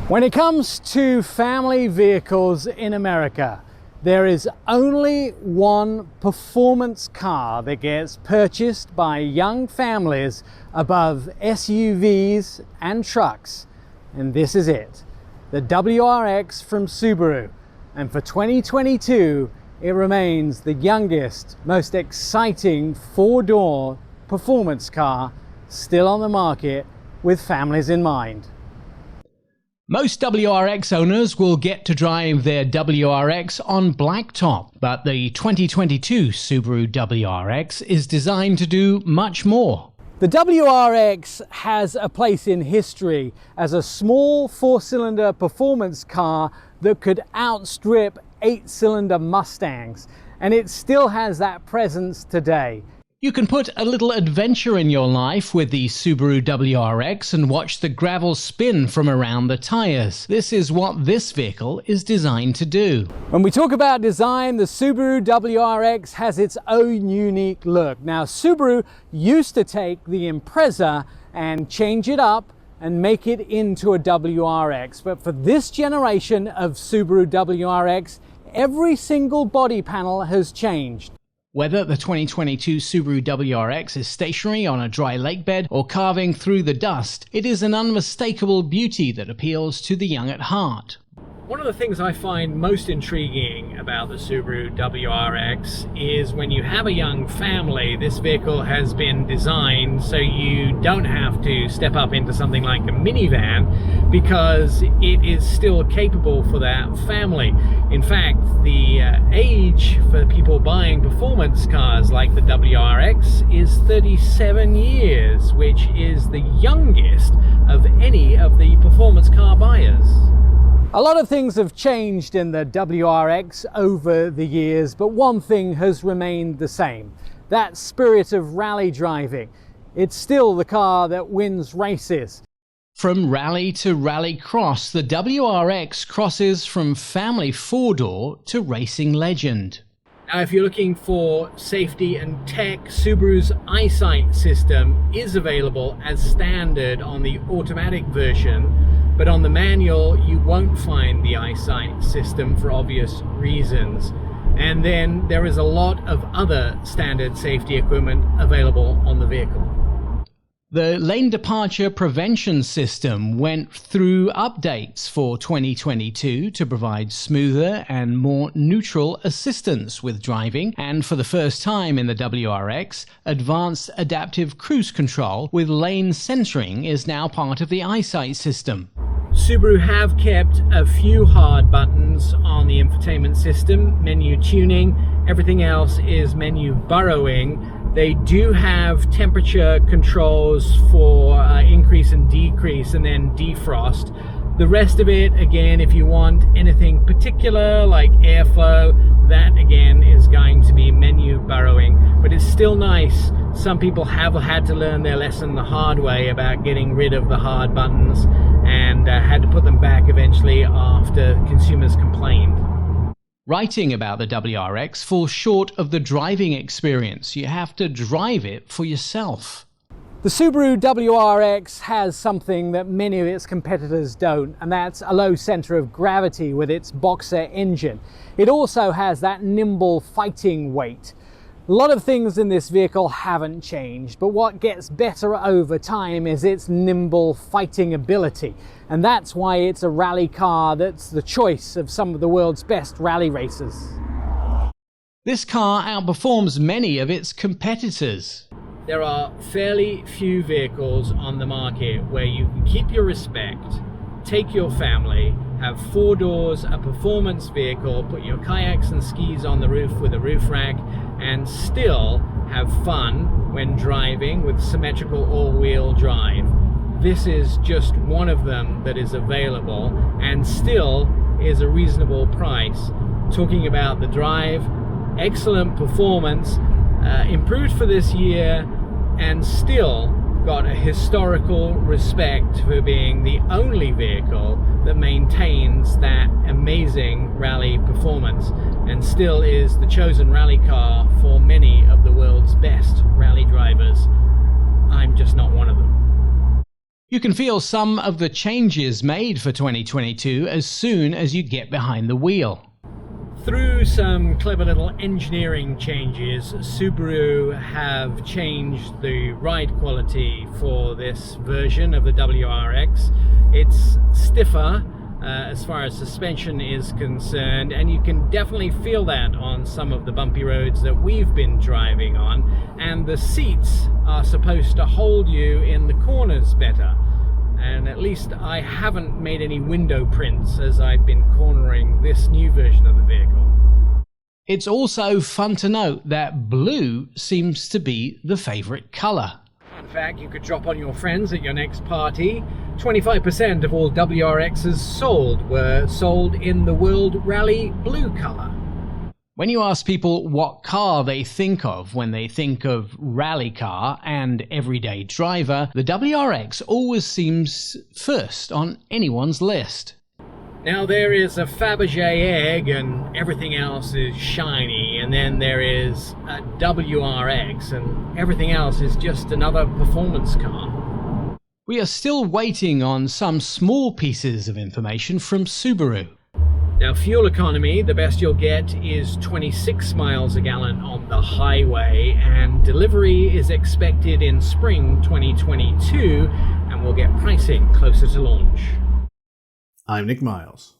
When it comes to family vehicles in America, there is only one performance car that gets purchased by young families above SUVs and trucks, and this is it, the WRX from Subaru. And for 2022, it remains the youngest, most exciting four-door performance car still on the market with families in mind. Most WRX owners will get to drive their WRX on blacktop, but the 2022 Subaru WRX is designed to do much more. The WRX has a place in history as a small four-cylinder performance car that could outstrip eight-cylinder Mustangs, and it still has that presence today. You can put a little adventure in your life with the Subaru WRX and watch the gravel spin from around the tires. This is what this vehicle is designed to do. When we talk about design, the Subaru WRX has its own unique look. Now, Subaru used to take the Impreza and change it up and make it into a WRX. But for this generation of Subaru WRX, every single body panel has changed. Whether the 2022 Subaru WRX is stationary on a dry lake bed or carving through the dust, it is an unmistakable beauty that appeals to the young at heart. One of the things I find most intriguing about the Subaru WRX is when you have a young family, this vehicle has been designed so you don't have to step up into something like a minivan because it is still capable for that family. In fact, the age for people buying performance cars like the WRX is 37 years, which is the youngest of any of the performance car buyers. A lot of things have changed in the WRX over the years, but one thing has remained the same. That spirit of rally driving. It's still the car that wins races. From rally to rally cross, the WRX crosses from family four-door to racing legend. Now, if you're looking for safety and tech, Subaru's EyeSight system is available as standard on the automatic version, but on the manual you won't find the EyeSight system for obvious reasons. And then there is a lot of other standard safety equipment available on the vehicle. The lane departure prevention system went through updates for 2022 to provide smoother and more neutral assistance with driving, and for the first time in the WRX, advanced adaptive cruise control with lane centering is now part of the EyeSight system. Subaru have kept a few hard buttons on the infotainment system, menu tuning. Everything else is menu burrowing. They do have temperature controls for increase and decrease and then defrost. The rest of it, again, if you want anything particular like airflow, that again is going to be menu burrowing. But it's still nice. Some people have had to learn their lesson the hard way about getting rid of the hard buttons and had to put them back eventually after consumers complained. Writing about the WRX falls short of the driving experience. You have to drive it for yourself. The Subaru WRX has something that many of its competitors don't, and that's a low center of gravity with its boxer engine. It also has that nimble fighting weight. A lot of things in this vehicle haven't changed, but what gets better over time is its nimble fighting ability. And that's why it's a rally car that's the choice of some of the world's best rally racers. This car outperforms many of its competitors. There are fairly few vehicles on the market where you can keep your respect, take your family, have four doors, a performance vehicle, put your kayaks and skis on the roof with a roof rack, and still have fun when driving with symmetrical all-wheel drive. This is just one of them that is available and still is a reasonable price. Talking about the drive, excellent performance, improved for this year, and still got a historical respect for being the only vehicle that maintains that amazing rally performance and still is the chosen rally car for many of the world's best rally drivers. I'm just not one of them. You can feel some of the changes made for 2022 as soon as you get behind the wheel. Through some clever little engineering changes, Subaru have changed the ride quality for this version of the WRX. It's stiffer as far as suspension is concerned, and you can definitely feel that on some of the bumpy roads that we've been driving on, and the seats are supposed to hold you in the corners better. And at least I haven't made any window prints as I've been cornering this new version of the vehicle. It's also fun to note that blue seems to be the favourite colour. In fact, you could drop on your friends at your next party. 25% of all WRXs sold were sold in the World Rally blue colour. When you ask people what car they think of when they think of rally car and everyday driver, the WRX always seems first on anyone's list. Now there is a Fabergé egg and everything else is shiny, and then there is a WRX and everything else is just another performance car. We are still waiting on some small pieces of information from Subaru. Now fuel economy, the best you'll get is 26 miles a gallon on the highway, and delivery is expected in spring 2022, and we'll get pricing closer to launch. I'm Nick Miles.